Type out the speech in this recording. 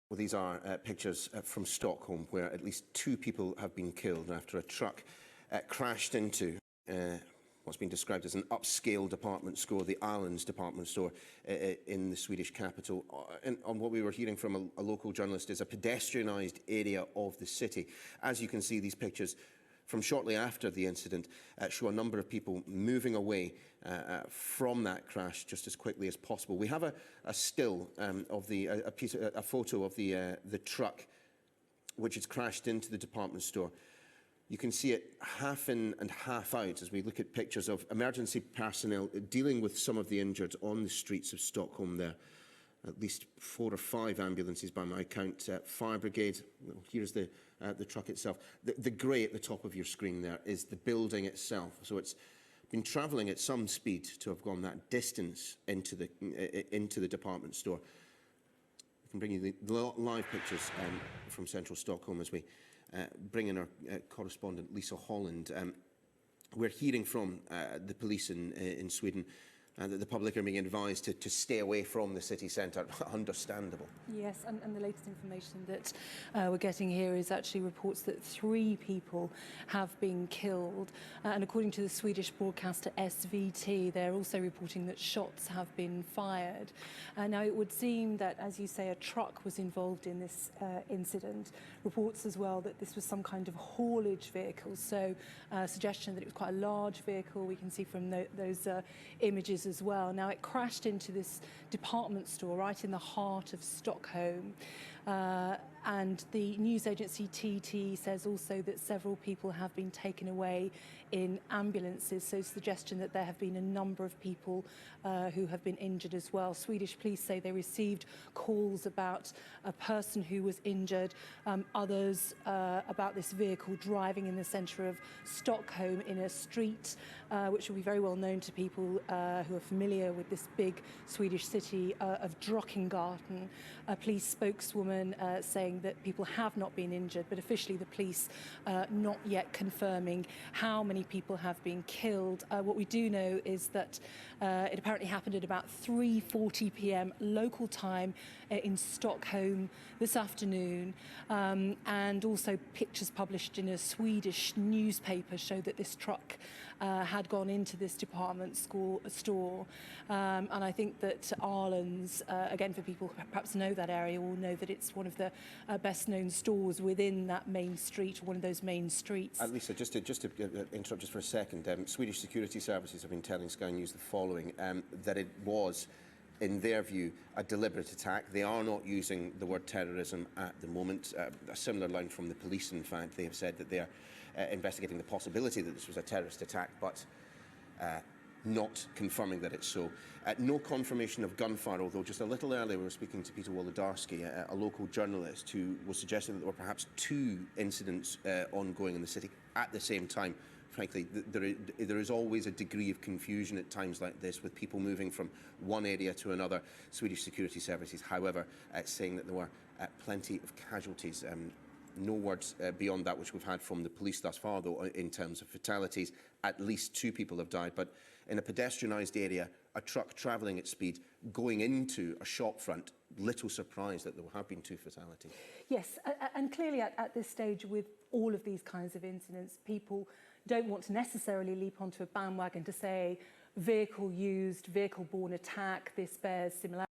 Well, these are pictures from Stockholm, where at least 2 people have been killed after a truck crashed into what's been described as an upscale department store, the Islands department store in the Swedish capital. And on what we were hearing from a local journalist is a pedestrianised area of the city. As you can see, these pictures from shortly after the incident show a number of people moving away from that crash just as quickly as possible. We have a still of a photo of the truck which has crashed into the department store. You can see it half in and half out as we look at pictures of emergency personnel dealing with some of the injured on the streets of Stockholm there. At least 4 or 5 ambulances by my count. Fire brigade, well, here's the truck itself. The grey at the top of your screen there is the building itself. So it's been travelling at some speed to have gone that distance into the department store. We can bring you the live pictures from central Stockholm as we bring in our correspondent Lisa Holland. We're hearing from the police in Sweden that the public are being advised to stay away from the city centre. Understandable. Yes, and the latest information that we're getting here is actually reports that 3 people have been killed. And according to the Swedish broadcaster SVT, they're also reporting that shots have been fired. Now, it would seem that, as you say, a truck was involved in this incident. Reports as well that this was some kind of haulage vehicle, so a suggestion that it was quite a large vehicle. We can see from those images as well. Now, it crashed into this department store right in the heart of Stockholm. And the news agency TT says also that several people have been taken away in ambulances, so suggestion that there have been a number of people who have been injured as well. Swedish police say they received calls about a person who was injured, others about this vehicle driving in the centre of Stockholm in a street which will be very well known to people who are familiar with this big Swedish city of Drockengarten. A police spokeswoman saying that people have not been injured, but officially the police not yet confirming how many people have been killed. What we do know is that it apparently happened at about 3:40 p.m. local time in Stockholm this afternoon, and also pictures published in a Swedish newspaper show that this truck had gone into this department store. And I think that Arlen's, again, for people who perhaps know that area, will know that it's one of the best known stores within that main street, one of those main streets. Lisa, just to interrupt just for a second, Swedish security services have been telling Sky News the following, that it was, in their view, a deliberate attack. They are not using the word terrorism at the moment. A similar line from the police, in fact. They have said that they are investigating the possibility that this was a terrorist attack, but not confirming that it's so. No confirmation of gunfire, although just a little earlier we were speaking to Peter Wolodarski, a local journalist, who was suggesting that there were perhaps 2 incidents ongoing in the city at the same time. Frankly, there is always a degree of confusion at times like this, with people moving from one area to another. Swedish security services, however, saying that there were plenty of casualties. No words beyond that which we've had from the police thus far, though, in terms of fatalities. At least 2 people have died, but in a pedestrianised area, a truck travelling at speed, going into a shop front, little surprise that there have been 2 fatalities. Yes, and clearly at this stage, with all of these kinds of incidents, people don't want to necessarily leap onto a bandwagon to say vehicle-used, vehicle-borne attack, this bears similarity